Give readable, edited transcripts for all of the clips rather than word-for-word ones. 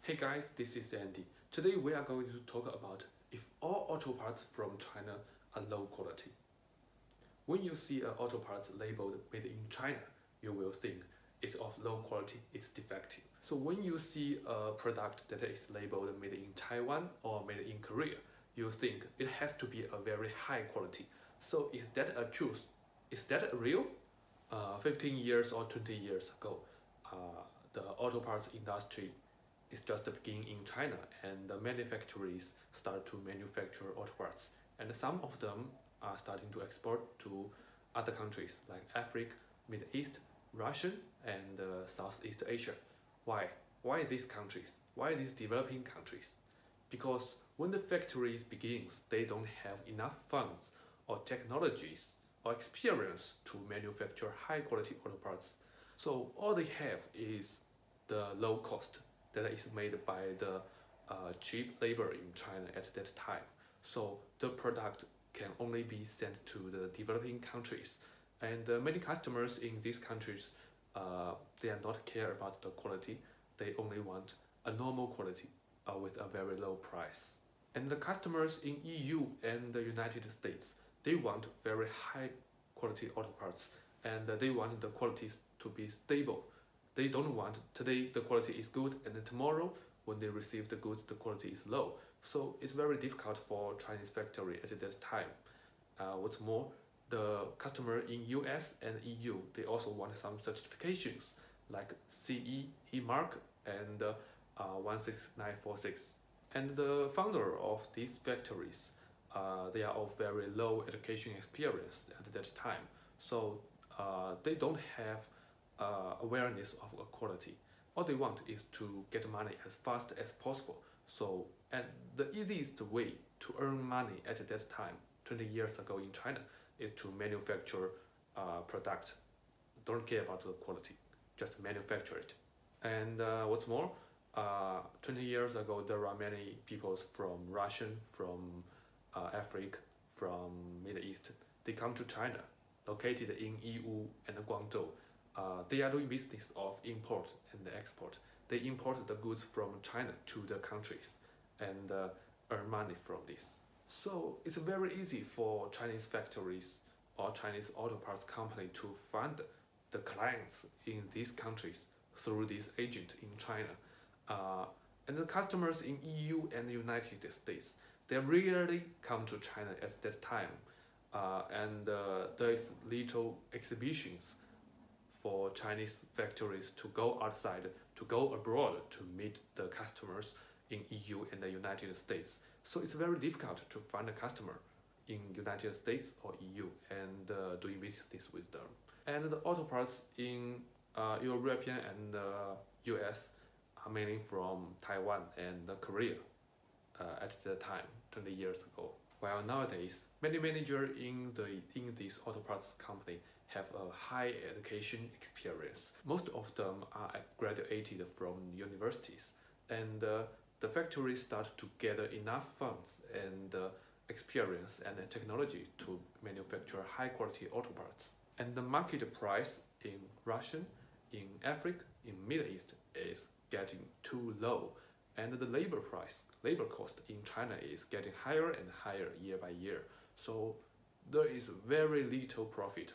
Hey guys, this is Andy. Today we are going to talk about if all auto parts from China are low quality. When you see an auto parts labeled made in China, you will think it's of low quality, it's defective. So when you see a product that is labeled made in Taiwan or made in Korea, you think it has to be a very high quality. So is that a truth? Is that real? 15 years or 20 years ago, the auto parts industry is just beginning in China, and the manufacturers start to manufacture auto parts, and some of them are starting to export to other countries like Africa, Middle East, Russia, and Southeast Asia. Why? Why these countries? Why these developing countries? Because when the factories begins, they don't have enough funds or technologies or experience to manufacture high quality auto parts. So all they have is the low cost that is made by the cheap labor in China at that time. So the product can only be sent to the developing countries, and many customers in these countries, they are not care about the quality. They only want a normal quality with a very low price. And the customers in EU and the United States, they want very high quality auto parts, and they want the qualities to be stable. They don't want today the quality is good and tomorrow when they receive the goods the quality is low. So it's very difficult for Chinese factory at that time. What's more, the customer in US and EU, they also want some certifications like CE, E Mark, and 16946. And the founder of these factories, they are of very low education experience at that time. So they don't have awareness of quality. All they want is to get money as fast as possible. So, and the easiest way to earn money at that time, 20 years ago in China, is to manufacture products. Don't care about the quality, just manufacture it. And what's more, 20 years ago, there are many people from Russia, from Africa, from Middle East. They come to China, located in Yiwu and Guangzhou. They are doing business of import and export. They import the goods from China to the countries and earn money from this. So it's very easy for Chinese factories or Chinese auto parts company to find the clients in these countries through this agent in China. And the customers in EU and the United States, they rarely come to China at that time. And there is little exhibitions for Chinese factories to go outside, to go abroad to meet the customers in EU and the United States. So it's very difficult to find a customer in United States or EU and doing business with them. And the auto parts in European and US are mainly from Taiwan and Korea at the time, 20 years ago. While nowadays, many managers in this auto parts company have a high education experience. Most of them are graduated from universities, and the factories start to gather enough funds and experience and technology to manufacture high quality auto parts. And the market price in Russia, in Africa, in Middle East is getting too low, and the labor cost in China is getting higher and higher year by year. So there is very little profit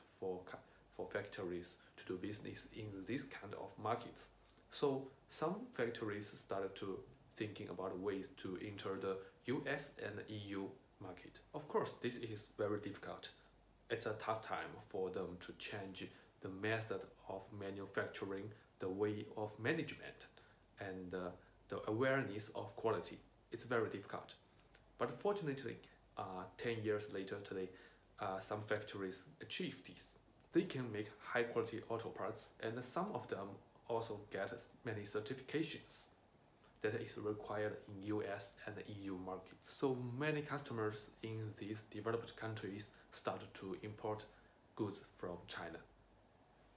for factories to do business in this kind of markets. So some factories started to thinking about ways to enter the US and EU market. Of course, this is very difficult. It's a tough time for them to change the method of manufacturing, the way of management, and the awareness of quality. It's very difficult. But fortunately, 10 years later today, some factories achieve this. They can make high quality auto parts, and some of them also get many certifications that is required in US and EU markets. So many customers in these developed countries started to import goods from China.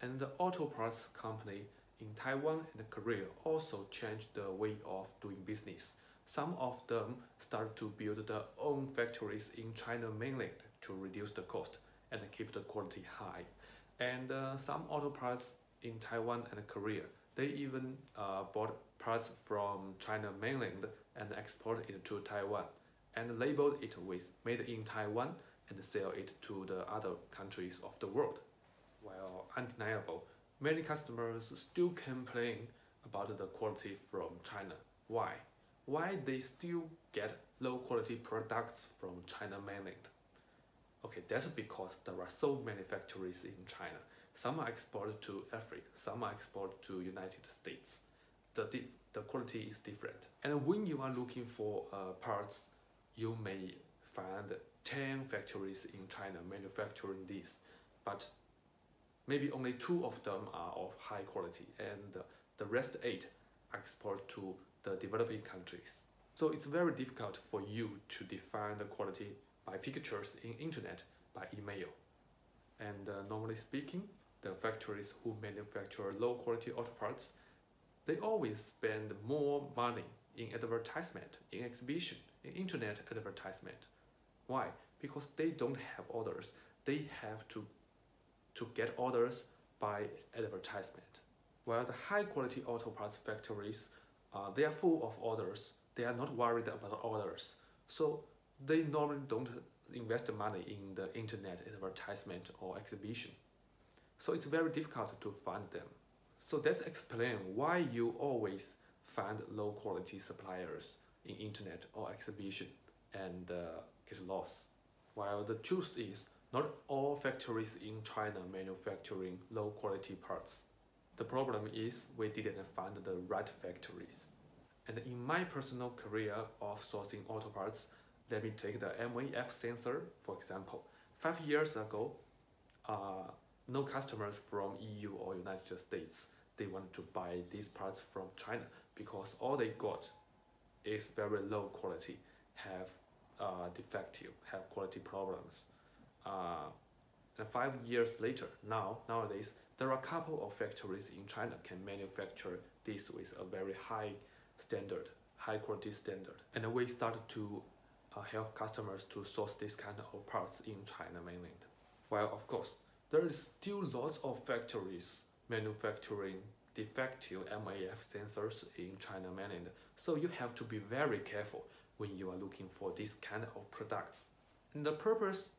And the auto parts company in Taiwan and Korea also changed the way of doing business. Some of them started to build their own factories in China mainland to reduce the cost and keep the quality high. And some auto parts in Taiwan and Korea, They even bought parts from China mainland and exported it to Taiwan and labeled it with Made in Taiwan and sell it to the other countries of the world. While undeniable, many customers still complain about the quality from China. Why? Why they still get low quality products from China mainland? Okay, that's because there are so many factories in China. Some are exported to Africa, some are exported to United States. The quality is different. And when you are looking for parts, you may find 10 factories in China manufacturing this, but maybe only 2 of them are of high quality, and the rest 8 export to the developing countries. So it's very difficult for you to define the quality by pictures in internet, by email. And normally speaking, the factories who manufacture low quality auto parts, they always spend more money in advertisement, in exhibition, in internet advertisement. Why? Because they don't have orders. They have to get orders by advertisement. While the high quality auto parts factories, they are full of orders. They are not worried about orders. So they normally don't invest money in the internet advertisement or exhibition. So it's very difficult to find them. So that's explain why you always find low quality suppliers in internet or exhibition and get lost. While the truth is, not all factories in China manufacturing low quality parts. The problem is we didn't find the right factories. And in my personal career of sourcing auto parts, let me take the MAF sensor for example. 5 years ago, no customers from EU or United States, they wanted to buy these parts from China because all they got is very low quality, have defective, have quality problems. And 5 years later, nowadays, there are a couple of factories in China can manufacture this with a very high standard, high quality standard. And we started to help customers to source this kind of parts in China mainland. While of course, there is still lots of factories manufacturing defective MAF sensors in China mainland. So you have to be very careful when you are looking for this kind of products. And the purpose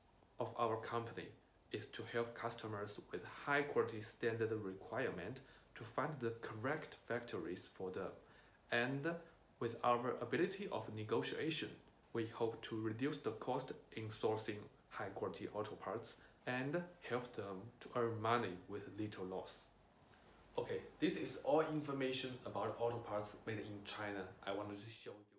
of our company is to help customers with high quality standard requirement to find the correct factories for them. And with our ability of negotiation, we hope to reduce the cost in sourcing high quality auto parts and help them to earn money with little loss. Okay, this is all information about auto parts made in China I wanted to show you.